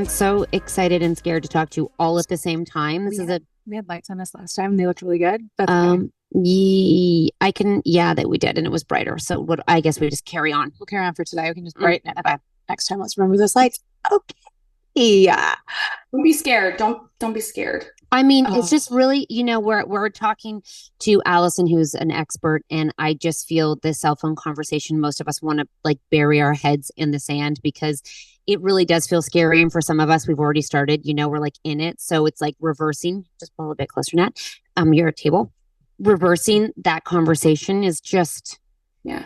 I'm so excited and scared to talk to you all at the same time. This We is had a we had lights on us last time. They looked really good. That's okay. I can that we did and it was brighter. So what I guess we just carry on. We'll carry on for today. We can just brighten it, Okay. but next time let's remember those lights. Okay. Yeah. Don't be scared. Don't be scared. I mean, it's Oh, just really, we're talking to Alison, who's an expert, and I just feel the cell phone conversation, most of us want to like bury our heads in the sand because it really does feel scary. And for some of us, we've already started, we're like in it. So it's like reversing, just pull a bit closer, Nat. You're at table. Reversing that conversation is just Yeah.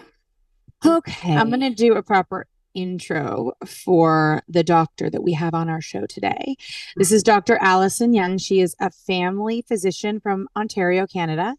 okay. I'm gonna do a proper intro for the doctor that we have on our show today. This is Dr. Alison Yeung. She is a family physician from Ontario, Canada,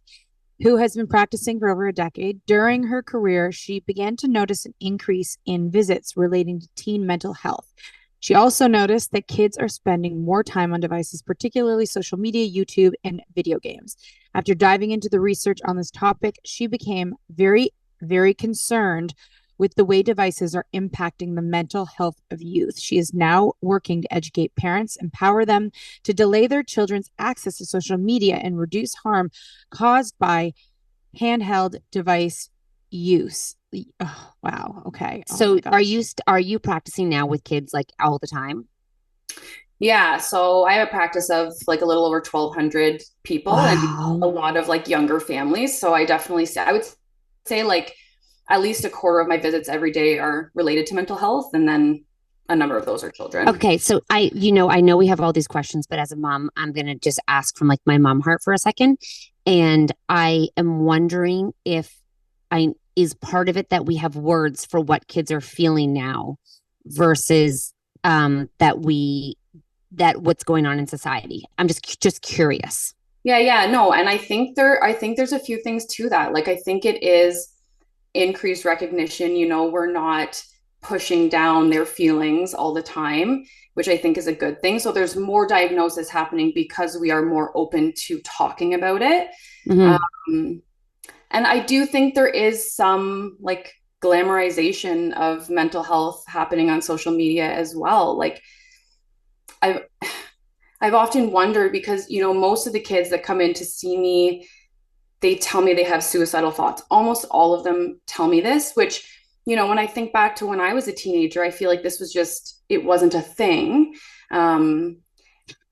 who has been practicing for over a decade. During her career, she began to notice an increase in visits relating to teen mental health. She also noticed that kids are spending more time on devices, particularly social media, YouTube, and video games. After diving into the research on this topic, she became very, very concerned with the way devices are impacting the mental health of youth. She is now working to educate parents, empower them to delay their children's access to social media and reduce harm caused by handheld device use. Oh, wow. Okay. Oh So my gosh. are you practicing now with kids like all the time? Yeah. So I have a practice of like a little over 1,200 people and a Wow. lot of like younger families. So I definitely say, I would say like at least a quarter of my visits every day are related to mental health. And then a number of those are children. Okay, so I know we have all these questions, but as a mom, I'm gonna just ask from like my mom heart for a second. And I am wondering if I is part of it that we have words for what kids are feeling now versus that what's going on in society. I'm just curious. Yeah. No. And I think there's a few things to that. Like I think it is increased recognition. We're not pushing down their feelings all the time, which I think is a good thing. So there's more diagnosis happening because we are more open to talking about it. Hmm. Um, and I do think there is some like glamorization of mental health happening on social media as well. Like I've I've often wondered because most of the kids that come in to see me, they tell me they have suicidal thoughts. Almost all of them tell me this, which, when I think back to when I was a teenager, I feel like this was just, it wasn't a thing. Um,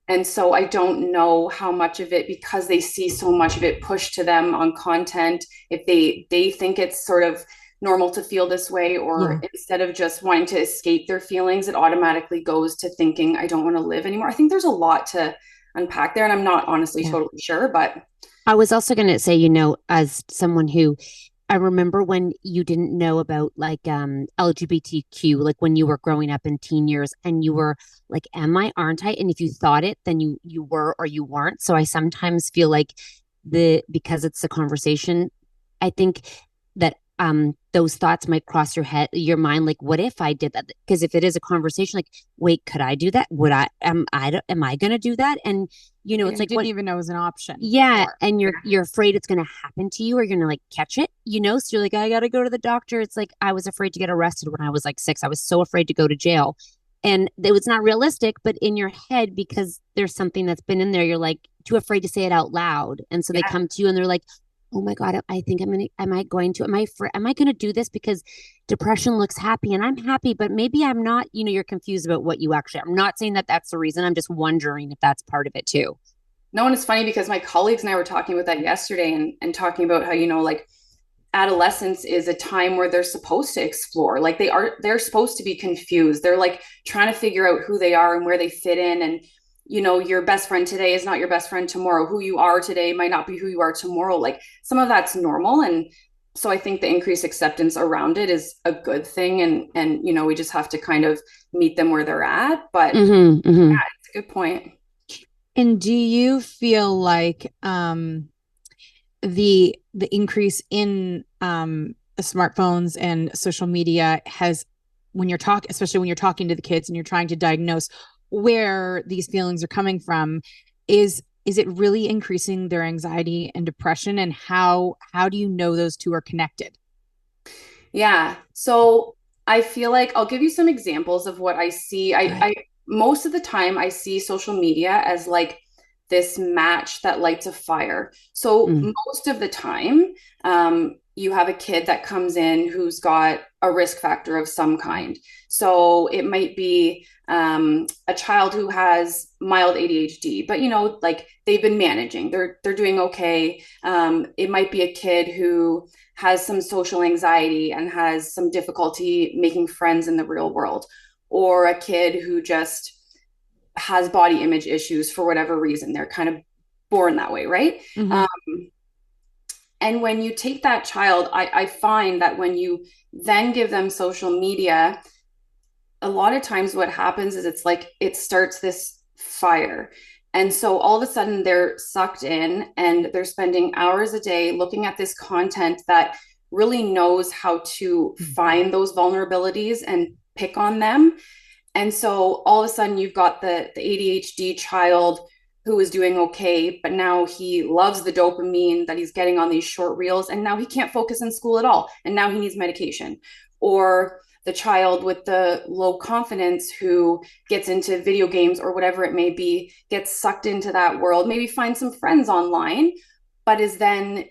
and so I don't know how much of it, because they see so much of it pushed to them on content, if they think it's sort of normal to feel this way, or Yeah. instead of just wanting to escape their feelings, it automatically goes to thinking, I don't want to live anymore. I think there's a lot to unpack there, and I'm not honestly Yeah. totally sure, but I was also going to say, as someone who I remember when you didn't know about like LGBTQ, like when you were growing up in teen years and you were like, am I, aren't I? And if you thought it, then you were or you weren't. So I sometimes feel like because it's a conversation, I think that those thoughts might cross your mind, like, what if I did that? Because if it is a conversation, like, wait, could I do that? Would am I gonna do that? And it's You like didn't what. even know it was an option Yeah, before. and yeah, you're afraid it's going to happen to you or you're going to like catch it, So you're like, I got to go to the doctor. It's like I was afraid to get arrested when I was like 6. I was so afraid to go to jail. And it was not realistic, but in your head, because there's something that's been in there, you're like too afraid to say it out loud. And so they yeah. come to you and they're like, "Oh my God, I think am I going to do this because depression looks happy and I'm happy, but maybe I'm not, you're confused about what you actually, I'm not saying that that's the reason. I'm just wondering if that's part of it too. No, and it's funny because my colleagues and I were talking about that yesterday, and talking about how, like adolescence is a time where they're supposed to explore. Like they're supposed to be confused. They're like trying to figure out who they are and where they fit in. And, your best friend today is not your best friend tomorrow. Who you are today might not be who you are tomorrow. Like some of that's normal. And so I think the increased acceptance around it is a good thing. And, we just have to kind of meet them where they're at. But Mm-hmm, mm-hmm. yeah, it's a good point. And do you feel like the increase in smartphones and social media has, when you're talking, especially when you're talking to the kids and you're trying to diagnose where these feelings are coming from, is it really increasing their anxiety and depression? And how do you know those two are connected? Yeah. So I feel like I'll give you some examples of what I see. Good. most of the time I see social media as like this match that lights a fire. So Mm. most of the time, you have a kid that comes in who's got a risk factor of some kind. So it might be a child who has mild ADHD, but like they've been managing, they're doing okay. It might be a kid who has some social anxiety and has some difficulty making friends in the real world, or a kid who just has body image issues for whatever reason. They're kind of born that way, right? Mm-hmm. And when you take that child, I find that when you then give them social media, a lot of times what happens is it's like it starts this fire. And so all of a sudden they're sucked in and they're spending hours a day looking at this content that really knows how to find those vulnerabilities and pick on them. And so all of a sudden you've got the ADHD child who is doing okay, but now he loves the dopamine that he's getting on these short reels, and now he can't focus in school at all. And now he needs medication. Or the child with the low confidence who gets into video games or whatever it may be, gets sucked into that world, maybe finds some friends online, but is then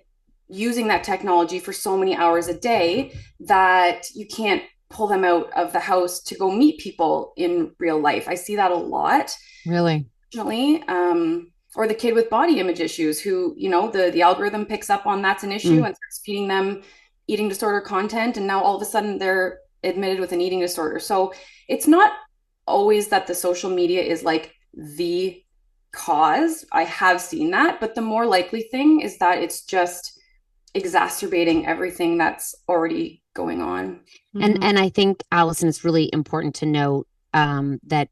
using that technology for so many hours a day that you can't pull them out of the house to go meet people in real life. I see that a lot. Really? Or the kid with body image issues who, the algorithm picks up on that's an issue and starts feeding them eating disorder content. And now all of a sudden they're admitted with an eating disorder. So it's not always that the social media is like the cause. I have seen that, but the more likely thing is that it's just exacerbating everything that's already going on. And I think, Alison, it's really important to note that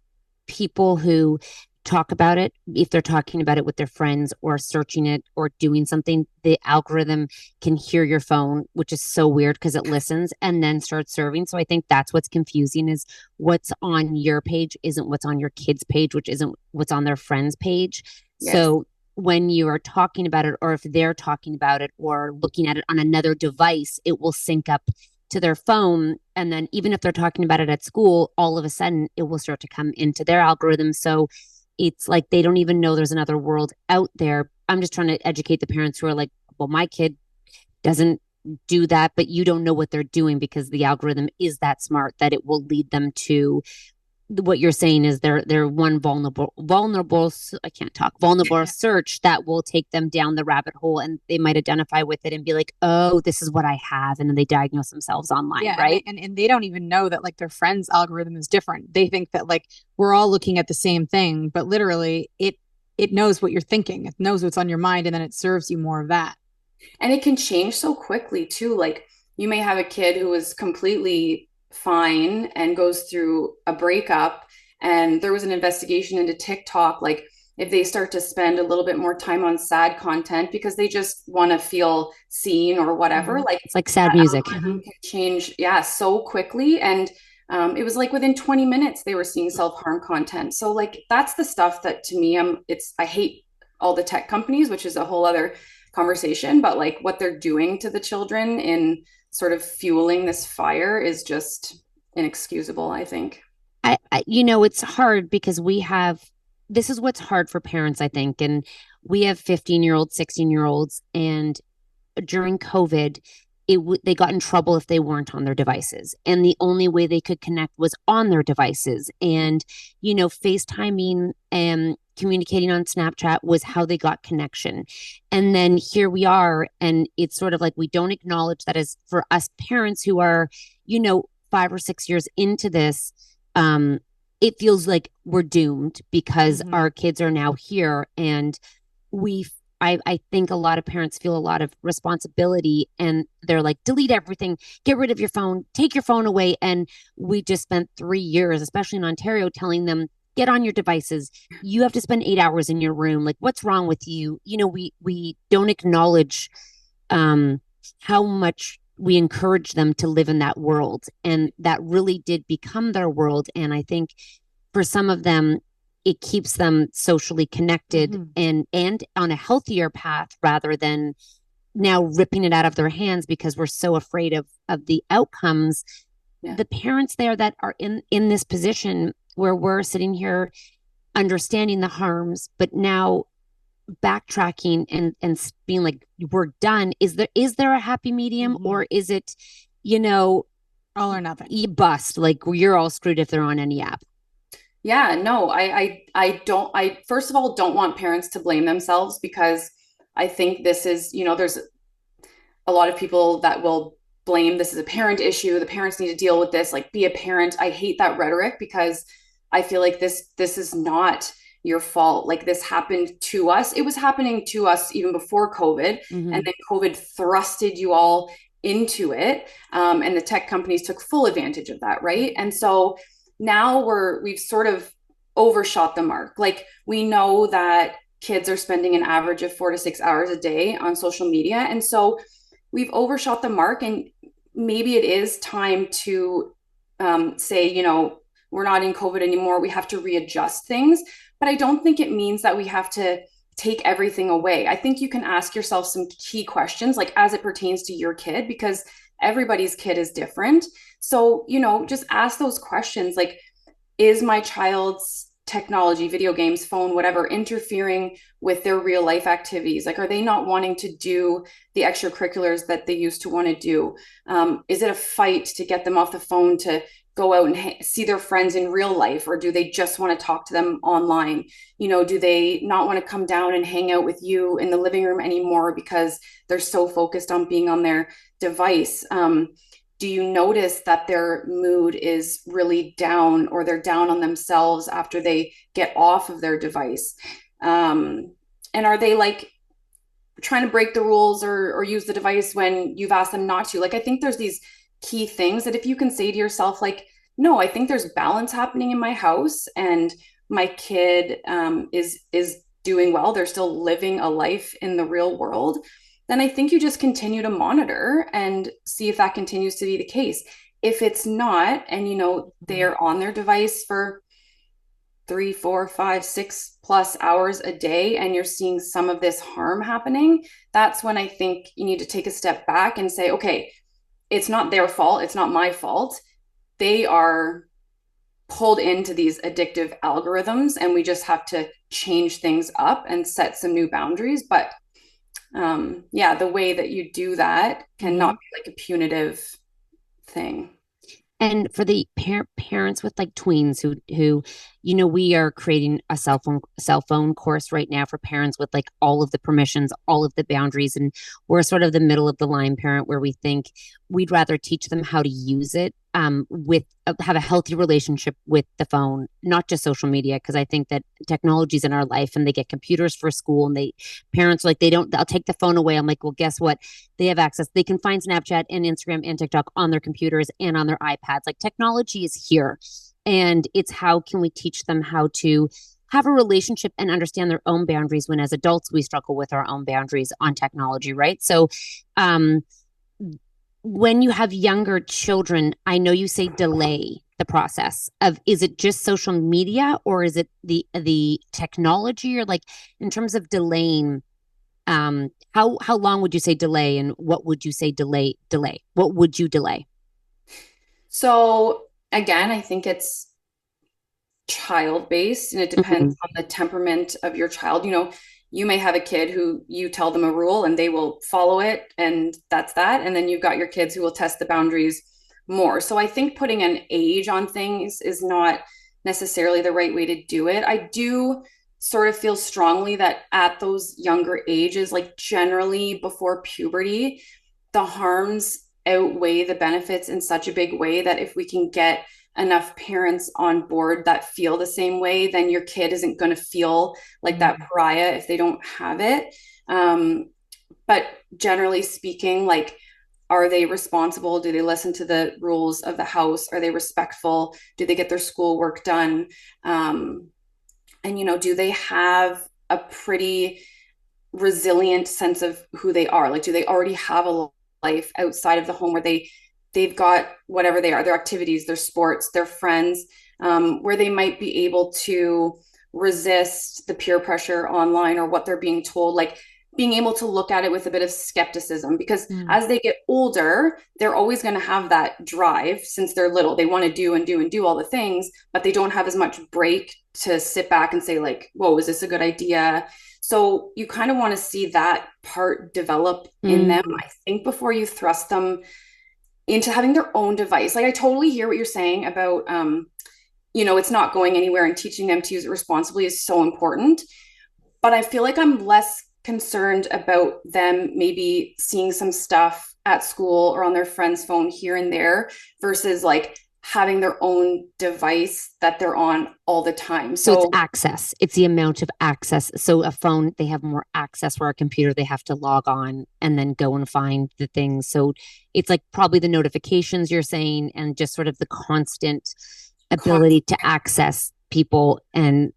people who talk about it, if they're talking about it with their friends or searching it or doing something, the algorithm can hear your phone, which is so weird because it listens and then starts serving. So I think that's what's confusing, is what's on your page isn't what's on your kid's page, which isn't what's on their friend's page. Yes. So when you are talking about it, or if they're talking about it or looking at it on another device, it will sync up to their phone. And then even if they're talking about it at school, all of a sudden it will start to come into their algorithm. So it's like they don't even know there's another world out there. I'm just trying to educate the parents who are like, well, my kid doesn't do that, but you don't know what they're doing because the algorithm is that smart that it will lead them to what you're saying is they're one vulnerable I can't talk vulnerable search that will take them down the rabbit hole, and they might identify with it and be like, oh, this is what I have, and then they diagnose themselves online. Yeah, right. And they don't even know that like their friend's algorithm is different. They think that like we're all looking at the same thing, but literally it knows what you're thinking, it knows what's on your mind, and then it serves you more of that. And it can change so quickly too. Like you may have a kid who is completely fine and goes through a breakup, and there was an investigation into TikTok, like if they start to spend a little bit more time on sad content because they just want to feel seen or whatever, like It's like sad music. Can change so quickly. And it was like within 20 minutes they were seeing self-harm content. So like that's the stuff that to me, I hate all the tech companies, which is a whole other conversation, but like what they're doing to the children in sort of fueling this fire is just inexcusable, I think. It's hard because this is what's hard for parents, I think. And we have 15-year-olds, 16-year-olds, and during COVID, they got in trouble if they weren't on their devices. And the only way they could connect was on their devices. And, FaceTiming and communicating on Snapchat was how they got connection. And then here we are. And it's sort of like we don't acknowledge that as for us parents who are, 5 or 6 years into this, it feels like we're doomed because our kids are now here. And I think a lot of parents feel a lot of responsibility, and they're like, delete everything, get rid of your phone, take your phone away. And we just spent 3 years, especially in Ontario, telling them, get on your devices. You have to spend 8 hours in your room. Like, what's wrong with you? We don't acknowledge how much we encourage them to live in that world. And that really did become their world. And I think for some of them, it keeps them socially connected and on a healthier path rather than now ripping it out of their hands because we're so afraid of the outcomes. Yeah. The parents there that are in this position, where we're sitting here understanding the harms, but now backtracking and being like, we're done. Is there a happy medium, or is it, you know, all or nothing? You bust, like you're all screwed if they're on any app. Yeah, no, I first of all don't want parents to blame themselves, because I think this is, there's a lot of people that will blame this as a parent issue. The parents need to deal with this, like be a parent. I hate that rhetoric, because I feel like this is not your fault. Like this happened to us. It was happening to us even before COVID. And then COVID thrusted you all into it. And the tech companies took full advantage of that, right? And so now we've sort of overshot the mark. Like we know that kids are spending an average of 4 to 6 hours a day on social media. And so we've overshot the mark, and maybe it is time to say, we're not in COVID anymore. We have to readjust things. But I don't think it means that we have to take everything away. I think you can ask yourself some key questions, like as it pertains to your kid, because everybody's kid is different. So, just ask those questions, like, is my child's technology, video games, phone, whatever, interfering with their real life activities? Like, are they not wanting to do the extracurriculars that they used to want to do? Is it a fight to get them off the phone to go out and see their friends in real life, or do they just want to talk to them online? Do they not want to come down and hang out with you in the living room anymore because they're so focused on being on their device? Do you notice that their mood is really down, or they're down on themselves after they get off of their device? And are they like trying to break the rules or use the device when you've asked them not to? Like, I think there's these key things that if you can say to yourself, like, no, I think there's balance happening in my house, and my kid is doing well. They're still living a life in the real world. Then I think you just continue to monitor and see if that continues to be the case. If it's not, and they're on their device for 3, 4, 5, 6+ hours a day, and you're seeing some of this harm happening, that's when I think you need to take a step back and say, okay, it's not their fault. It's not my fault. They are pulled into these addictive algorithms, and we just have to change things up and set some new boundaries. But the way that you do that cannot be like a punitive thing. And for the parents with like tweens who we are creating a cell phone course right now for parents with like all of the permissions, all of the boundaries, and we're sort of the middle of the line parent, where we think we'd rather teach them how to use it have a healthy relationship with the phone, not just social media, because I think that technology's in our life, and they get computers for school, and parents like they'll take the phone away. I'm like, well, guess what? They have access. They can find Snapchat and Instagram and TikTok on their computers and on their iPads. Like, technology is here, and it's how can we teach them how to have a relationship and understand their own boundaries, when as adults we struggle with our own boundaries on technology, right? So when you have younger children, I know you say delay the process of, is it just social media, or is it the technology, or like in terms of delaying, how long would you say delay, and what would you say delay? What would you delay? So again, I think it's child based, and it depends on the temperament of your child. You may have a kid who you tell them a rule and they will follow it, and that's that. And then you've got your kids who will test the boundaries more. So I think putting an age on things is not necessarily the right way to do it. I do sort of feel strongly that at those younger ages, like generally before puberty, the harms outweigh the benefits in such a big way that if we can get enough parents on board that feel the same way, then your kid isn't going to feel like that pariah if they don't have it. But generally speaking, like, are they responsible? Do they listen to the rules of the house? Are they respectful? Do they get their schoolwork done? And, do they have a pretty resilient sense of who they are? Like, do they already have a life outside of the home where they've got whatever they are, their activities, their sports, their friends, where they might be able to resist the peer pressure online or what they're being told? Like, being able to look at it with a bit of skepticism, because Mm. as they get older, they're always going to have that drive since they're little. They want to do and do and do all the things, but they don't have as much break to sit back and say, like, whoa, is this a good idea? So you kind of want to see that part develop in them, Mm. I think, before you thrust them into having their own device. Like, I totally hear what you're saying about, it's not going anywhere, and teaching them to use it responsibly is so important. But I feel like I'm less concerned about them maybe seeing some stuff at school or on their friend's phone here and there versus like having their own device that they're on all the time. So it's So access. It's the amount of access. So a phone, they have more access, where a computer, they have to log on and then go and find the things. So it's like probably the notifications you're saying, and just sort of the constant ability to access people and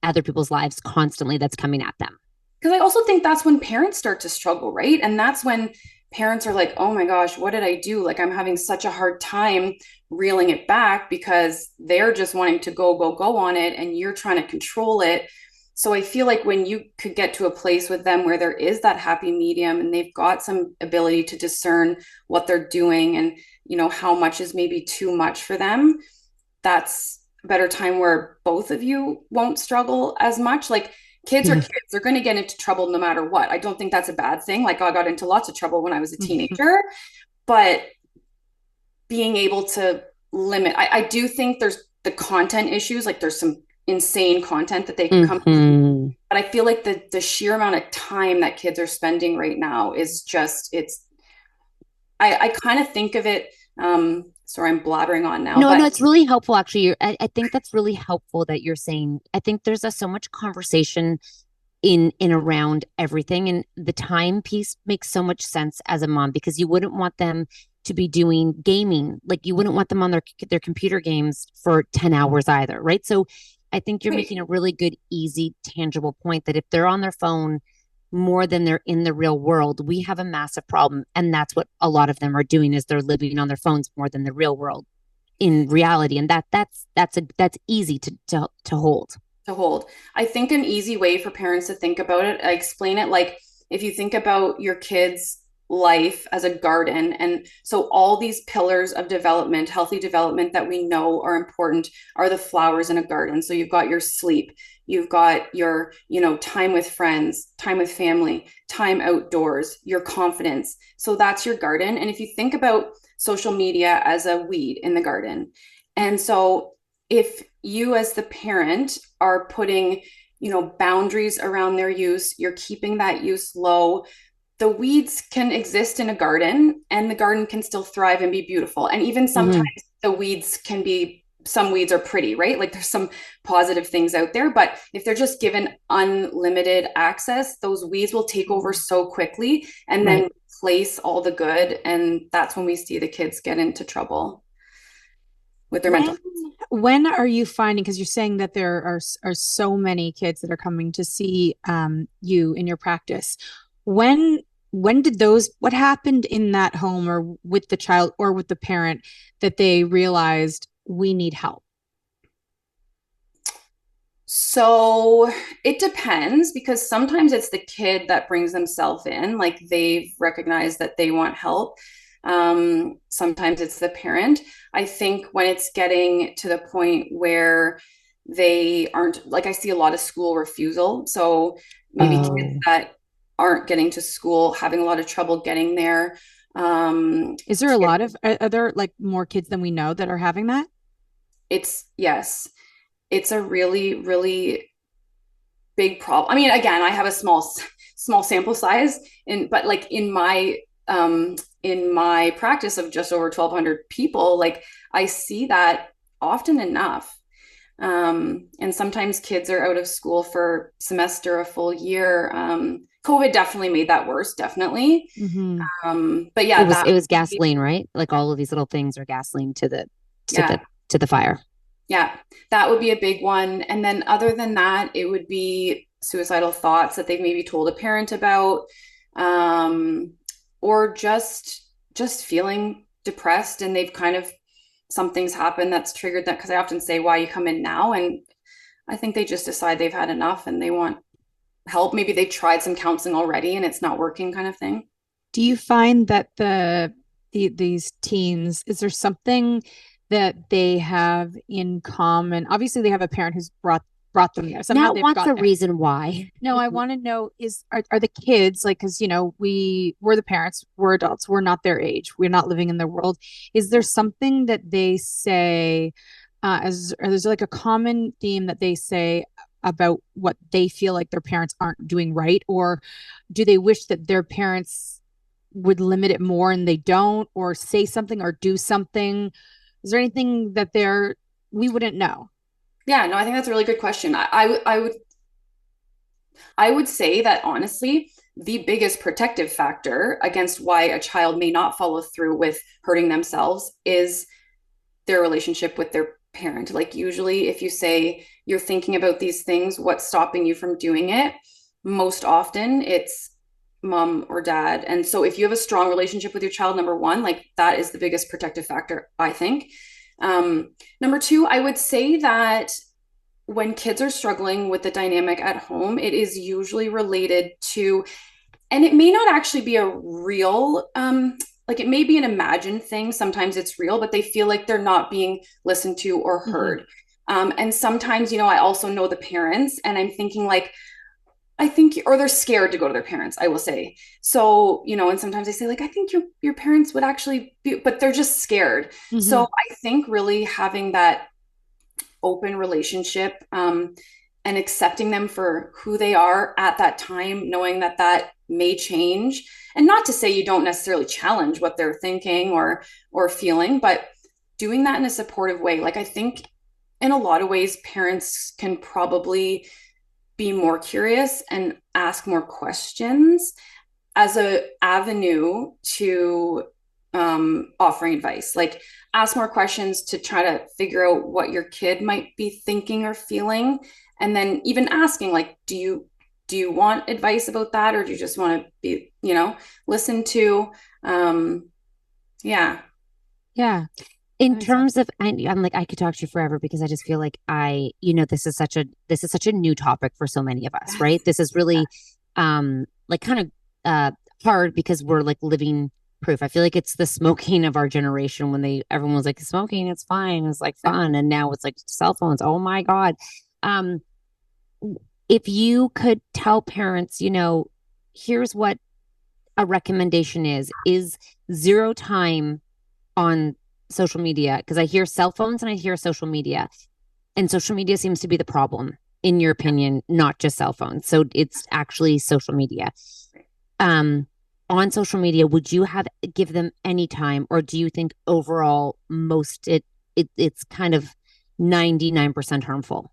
other people's lives constantly that's coming at them. because I also think that's when parents start to struggle, right? And that's when parents are like, oh my gosh, what did I do? Like, I'm having such a hard time reeling it back because they're just wanting to go, go, go on it, and you're trying to control it. So I feel like when you could get to a place with them where there is that happy medium and they've got some ability to discern what they're doing and, how much is maybe too much for them, that's a better time where both of you won't struggle as much. Like, kids are Yeah. kids, they're going to get into trouble no matter what. I don't think that's a bad thing. Like, I got into lots of trouble when I was a teenager, but being able to limit, I do think there's the content issues. Like, there's some insane content that they can come, Mm-hmm. but I feel like the sheer amount of time that kids are spending right now is just, I kind of think of it, sorry, I'm blabbering on now, No, but it's really helpful. Actually, I think that's really helpful that you're saying. I think there's so much conversation in around everything, and the time piece makes so much sense as a mom, because you wouldn't want them to be doing gaming. Like, you wouldn't want them on their computer games for 10 hours either, right? So I think you're wait, making a really good, easy, tangible point that if they're on their phone more than they're in the real world, we have a massive problem. And that's what a lot of them are doing, is they're living on their phones more than the real world in reality. And that's easy to hold. to hold. I think an easy way for parents to think about it, I explain it like, if you think about your kids' life as a garden, and so all these pillars of development, healthy development that we know are important, are the flowers in a garden. So you've got your sleep, you've got your, time with friends, time with family, time outdoors, your confidence. So that's your garden. And if you think about social media as a weed in the garden, and so if you as the parent are putting, boundaries around their use, you're keeping that use low, the weeds can exist in a garden and the garden can still thrive and be beautiful. And even sometimes Mm-hmm. the weeds can be, some weeds are pretty, right? Like, there's some positive things out there, but if they're just given unlimited access, those weeds will take over so quickly and Right. then replace all the good. And that's when we see the kids get into trouble with their mental. When when are you finding, because you're saying that there are so many kids that are coming to see you in your practice. When when did those, what happened in that home or with the child or with the parent that they realized we need help? So it depends, because sometimes it's the kid that brings themselves in, like they've recognized that they want help. Sometimes it's the parent. I think when it's getting to the point where they aren't, like, I see a lot of school refusal. So maybe kids Oh, that aren't getting to school, having a lot of trouble getting there. Is there a Kids, lot of, are there like more kids than we know that are having that? yes, it's a really, really big problem. I mean, again, I have a small sample size, but like in my practice of just over 1,200 people, like, I see that often enough. And sometimes kids are out of school for semester, a full year. COVID definitely made that worse, definitely. Hmm. But it yeah, was that it was gasoline, right? Like, all of these little things are gasoline to the yeah, to the fire. yeah, that would be a big one. And then other than that, it would be suicidal thoughts that they've maybe told a parent about, um, or just feeling depressed, and they've kind of, something's happened that's triggered that. Because I often say, why you come in now? And I think they just decide they've had enough and they want help. Maybe they've tried some counseling already and it's not working kind of thing. Do you find that these teens, is there something that they have in common? Obviously, they have a parent who's brought them there. Somehow Matt they've wants got a there. reason why. No, I want to know is are the kids like, because we're the parents, we're adults, we're not their age, we're not living in their world. Is there something that they say as or there's like a common theme that they say about what they feel like their parents aren't doing right, or do they wish that their parents would limit it more and they don't, or say something or do something? Is there anything that we wouldn't know? Yeah, no, I think that's a really good question. I would say that honestly, the biggest protective factor against why a child may not follow through with hurting themselves is their relationship with their parent. Like, usually, if you say you're thinking about these things, what's stopping you from doing it? Most often, it's mom or dad. And so, if you have a strong relationship with your child, number one, like that is the biggest protective factor, I think. Number two, I would say that when kids are struggling with the dynamic at home, it is usually related to, and it may not actually be a real, like it may be an imagined thing. Sometimes it's real, but they feel like they're not being listened to or heard. And sometimes, I also know the parents, and I'm thinking like, I think, or they're scared to go to their parents, I will say. So, and sometimes they say like, I think your parents would actually be, but they're just scared. So I think really having that open relationship, and accepting them for who they are at that time, knowing that that may change, and not to say you don't necessarily challenge what they're thinking or feeling, but doing that in a supportive way. Like, I think in a lot of ways parents can probably be more curious and ask more questions as a avenue to offering advice. Like, ask more questions to try to figure out what your kid might be thinking or feeling, and then even asking like, do you want advice about that, or do you just want to be listened to? Yeah. Yeah. In terms of, I'm like, I could talk to you forever because I just feel like this is such a new topic for so many of us, right? This is really, like kind of, hard because we're like living proof. I feel like it's the smoking of our generation when everyone was like, smoking, it's fine. It's like fun. And now it's like cell phones. Oh my God. Um, if you could tell parents, here's what a recommendation is zero time on social media, because I hear cell phones and I hear social media, and social media seems to be the problem, in your opinion, not just cell phones. So it's actually social media. On social media, would you give them any time, or do you think overall it's kind of 99% harmful?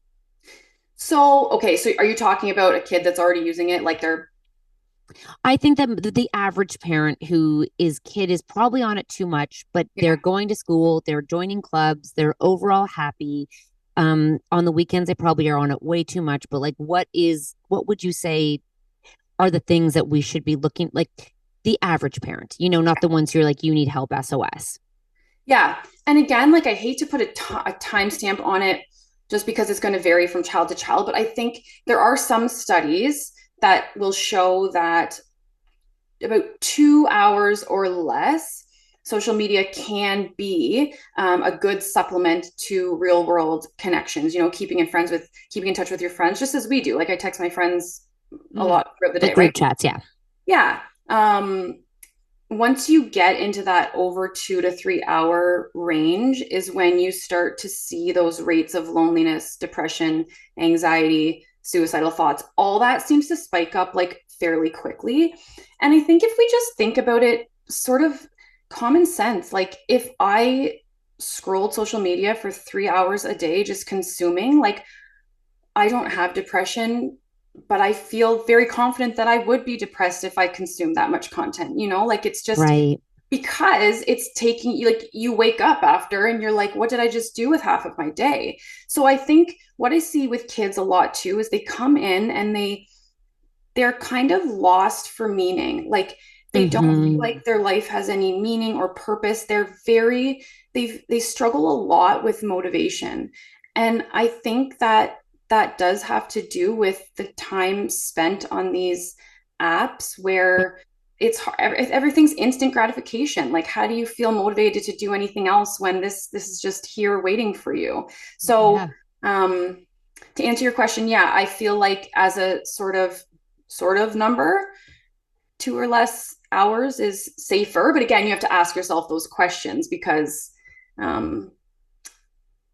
So, okay, so are you talking about a kid that's already using it, like they're I think that the average parent whose kid is probably on it too much, but they're going to school, they're joining clubs, they're overall happy. On the weekends, they probably are on it way too much. But like, what would you say are the things that we should be looking, like the average parent, not the ones who are like, you need help, SOS. Yeah. And again, like I hate to put a timestamp on it just because it's going to vary from child to child, but I think there are some studies that will show that about 2 hours or less, social media can be a good supplement to real world connections, keeping in touch with your friends, just as we do. Like, I text my friends a lot throughout the day, like group right? chats, yeah. Yeah. Once you get into that over 2 to 3 hour range is when you start to see those rates of loneliness, depression, anxiety, suicidal thoughts. All that seems to spike up like fairly quickly. And I think if we just think about it, sort of common sense, like if I scrolled social media for 3 hours a day, just consuming, like, I don't have depression, but I feel very confident that I would be depressed if I consumed that much content, like it's just right, because it's taking you, like, you wake up after and you're like, what did I just do with half of my day? So I think what I see with kids a lot too is they come in and they're kind of lost for meaning. Like, they don't feel like their life has any meaning or purpose. They struggle a lot with motivation. And I think that that does have to do with the time spent on these apps where it's hard, everything's instant gratification. Like, how do you feel motivated to do anything else when this is just here waiting for you? So, Yeah. to answer your question, yeah, I feel like as a sort of number, 2 or less hours is safer. But again, you have to ask yourself those questions because um,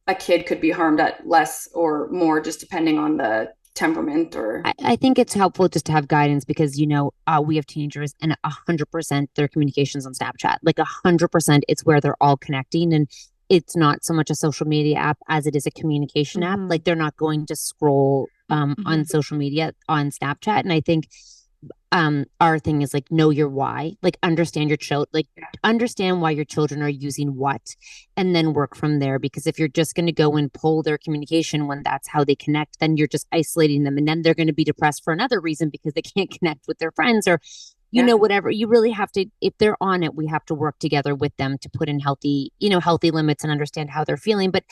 a kid could be harmed at less or more, just depending on the temperament or. I think it's helpful just to have guidance because we have teenagers and 100% their communications on Snapchat. Like 100%, it's where they're all connecting, and it's not so much a social media app as it is a communication app. Like they're not going to scroll on social media on Snapchat, and I think our thing is like know your why, like understand your child, like understand why your children are using what, and then work from there. Because if you're just going to go and pull their communication when that's how they connect, then you're just isolating them, and then they're going to be depressed for another reason because they can't connect with their friends or whatever. You really have to, if they're on it, we have to work together with them to put in healthy limits and understand how they're feeling. But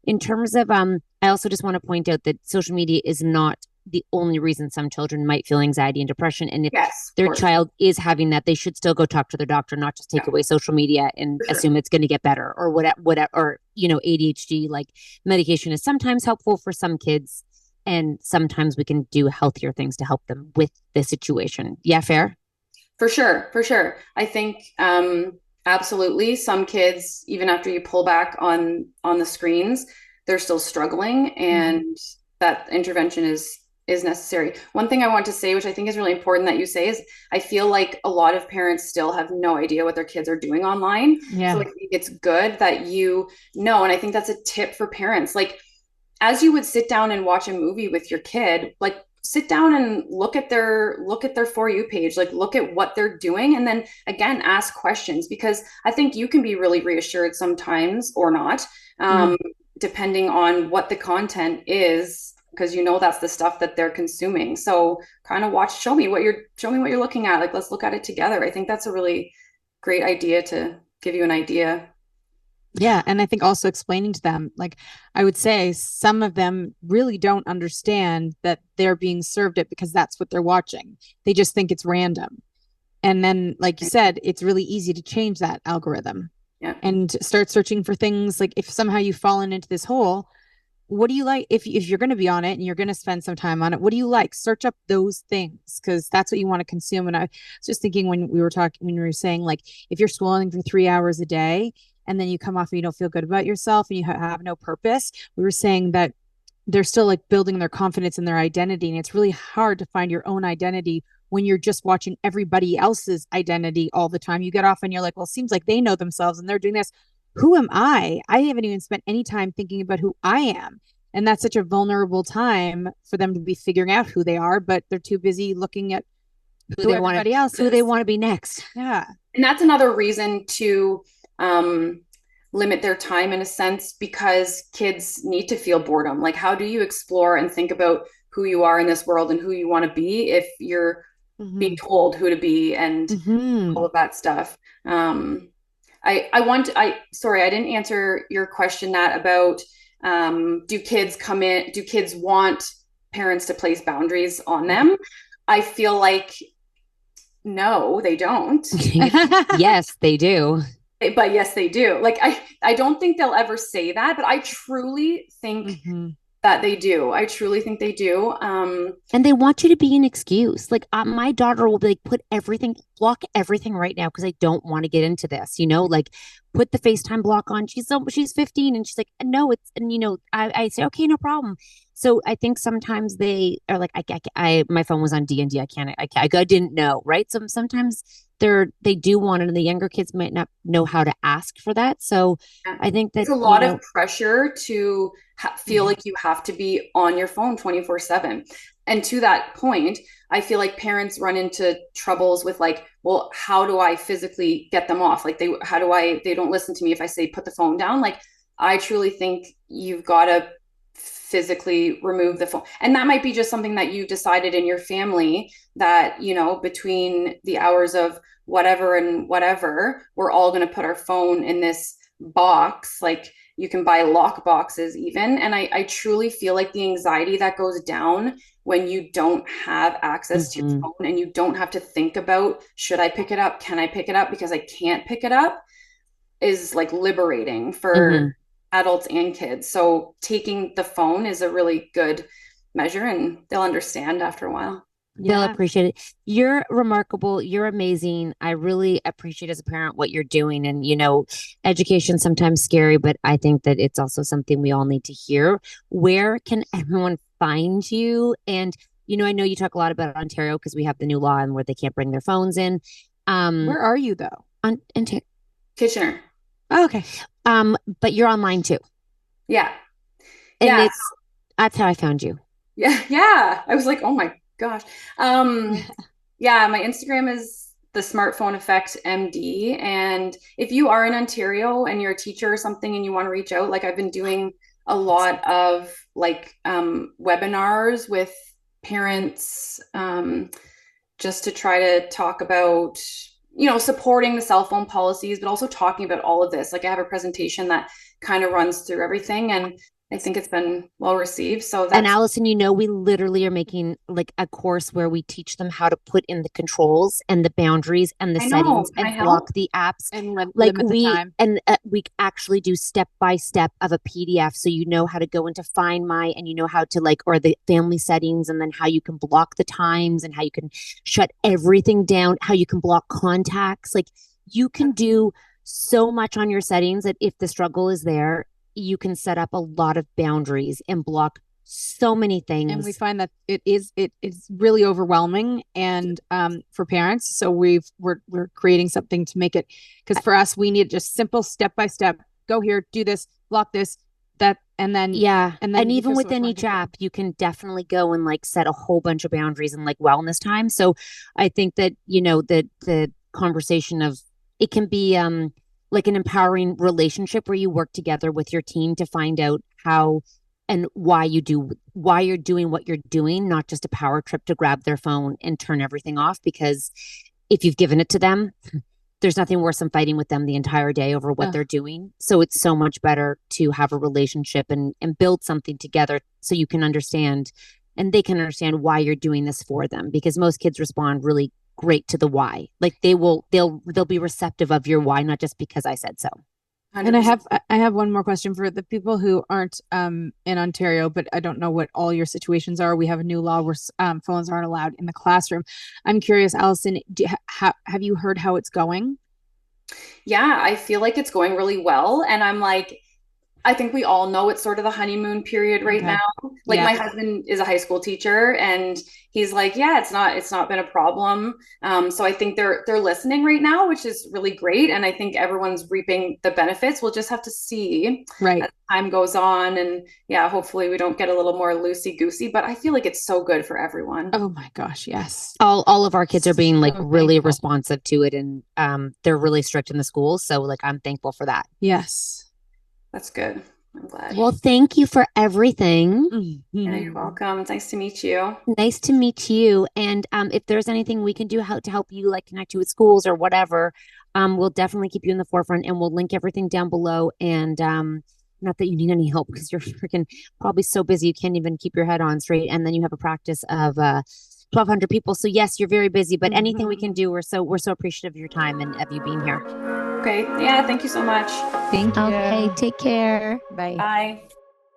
in terms of I also just want to point out that social media is not the only reason some children might feel anxiety and depression. And if Yes, their child is having that, they should still go talk to their doctor, not just take away social media and assume it's going to get better or whatever, or, ADHD, like medication is sometimes helpful for some kids. And sometimes we can do healthier things to help them with the situation. Yeah, fair? For sure, for sure. I think absolutely some kids, even after you pull back on the screens, they're still struggling, and that intervention is necessary. One thing I want to say, which I think is really important that you say, is I feel like a lot of parents still have no idea what their kids are doing online. Yeah. So I think it's good that you know, and I think that's a tip for parents. Like, as you would sit down and watch a movie with your kid, like sit down and look at their For You page, like look at what they're doing, and then again ask questions, because I think you can be really reassured sometimes or not, depending on what the content is, because that's the stuff that they're consuming. So kind of show me what you're looking at. Like, let's look at it together. I think that's a really great idea to give you an idea. Yeah. And I think also explaining to them, like I would say some of them really don't understand that they're being served it because that's what they're watching. They just think it's random. And then, like you said, it's really easy to change that algorithm and start searching for things. Like if somehow you've fallen into this hole, what do you like? If you're going to be on it and you're going to spend some time on it, what do you like? Search up those things because that's what you want to consume. And I was just thinking when we were saying, like, if you're scrolling for 3 hours a day and then you come off and you don't feel good about yourself and you have no purpose, we were saying that they're still like building their confidence and their identity. And it's really hard to find your own identity when you're just watching everybody else's identity all the time. You get off and you're like, well, it seems like they know themselves and they're doing this. Who am I? I haven't even spent any time thinking about who I am. And that's such a vulnerable time for them to be figuring out who they are, but they're too busy looking at who they want to be next. Yeah. And that's another reason to limit their time in a sense, because kids need to feel boredom. Like, how do you explore and think about who you are in this world and who you want to be if you're being told who to be and all of that stuff? Sorry, I didn't answer your question, Nat, about do kids want parents to place boundaries on them? I feel like no, they don't. Yes, they do. But yes, they do. Like, I don't think they'll ever say that, but I truly think that they do. I truly think they do. And they want you to be an excuse. Like my daughter will be like, block everything right now because I don't want to get into this. Like put the FaceTime block on. She's 15 and she's like, no, I say, okay, no problem. So I think sometimes they are like, my phone was on D&D. I didn't know, right? So sometimes they do want it, and the younger kids might not know how to ask for that. So I think that it's a lot of pressure to feel like you have to be on your phone 24/7. And to that point, I feel like parents run into troubles with like, well, how do I physically get them off? Like they don't listen to me if I say put the phone down. Like, I truly think you've got to physically remove the phone. And that might be just something that you decided in your family that, between the hours of whatever and whatever, we're all going to put our phone in this box. Like, You can buy lock boxes even. And I truly feel like the anxiety that goes down when you don't have access to your phone and you don't have to think about, should I pick it up? Can I pick it up? Because I can't pick it up, is like liberating for adults and kids. So taking the phone is a really good measure, and they'll understand after a while. They'll appreciate it. You're remarkable. You're amazing. I really appreciate as a parent what you're doing. And, you know, education's sometimes scary, but I think that it's also something we all need to hear. Where can everyone find you? And, you know, I know you talk a lot about Ontario because we have the new law and where they can't bring their phones in. Where are you though? Kitchener. Oh, okay. But you're online too. Yeah. And that's how I found you. Yeah. Yeah. I was like, oh my gosh. Yeah, my Instagram is the Smartphone Effect MD. And if you are in Ontario and you're a teacher or something and you want to reach out, like I've been doing a lot of like webinars with parents, just to try to talk about, you know, supporting the cell phone policies, but also talking about all of this. Like I have a presentation that kind of runs through everything, and I think it's been well received. So and Alison, you know, we literally are making like a course where we teach them how to put in the controls and the boundaries and the settings and block the apps. And like we actually do step by step of a PDF. So you know how to go into Find My, and you know how to like, or the family settings, and then how you can block the times and how you can shut everything down, how you can block contacts. Like you can do so much on your settings that if the struggle is there, you can set up a lot of boundaries and block so many things. And we find that it is really overwhelming and for parents. So we're creating something to make it, because for us we need just simple step by step. Go here, do this, block this, that, and then and even within each app, you can definitely go and like set a whole bunch of boundaries and like wellness time. So I think that, you know, the conversation of it can be like an empowering relationship where you work together with your team to find out how and why you're doing what you're doing, not just a power trip to grab their phone and turn everything off. Because if you've given it to them, there's nothing worse than fighting with them the entire day over what they're doing. So it's so much better to have a relationship and build something together so you can understand and they can understand why you're doing this for them, because most kids respond really great to the why. Like they'll be receptive of your why, not just because I said so. 100%. And I have one more question for the people who aren't in Ontario, but I don't know what all your situations are. We have a new law where phones aren't allowed in the classroom. I'm curious, Alison, have you heard how it's going? Yeah, I feel like it's going really well. And I'm like, I think we all know it's sort of the honeymoon period right now. Like my husband is a high school teacher and he's like, yeah, it's not been a problem. So I think they're listening right now, which is really great. And I think everyone's reaping the benefits. We'll just have to see as time goes on. And yeah, hopefully we don't get a little more loosey goosey, but I feel like it's so good for everyone. Oh my gosh. Yes. All of our kids are being like really responsive to it. And they're really strict in the school. So like, I'm thankful for that. Yes. That's good. I'm glad. Well, thank you for everything. Yeah, you're welcome. It's nice to meet you. Nice to meet you. And if there's anything we can do to help you like connect you with schools or whatever, we'll definitely keep you in the forefront, and we'll link everything down below. And not that you need any help because you're freaking probably so busy you can't even keep your head on straight. And then you have a practice of 1,200 people. So yes, you're very busy, but anything we can do, we're so appreciative of your time and of you being here. Okay. Yeah. Thank you so much. Thank you. Okay. Take care. Bye. Bye.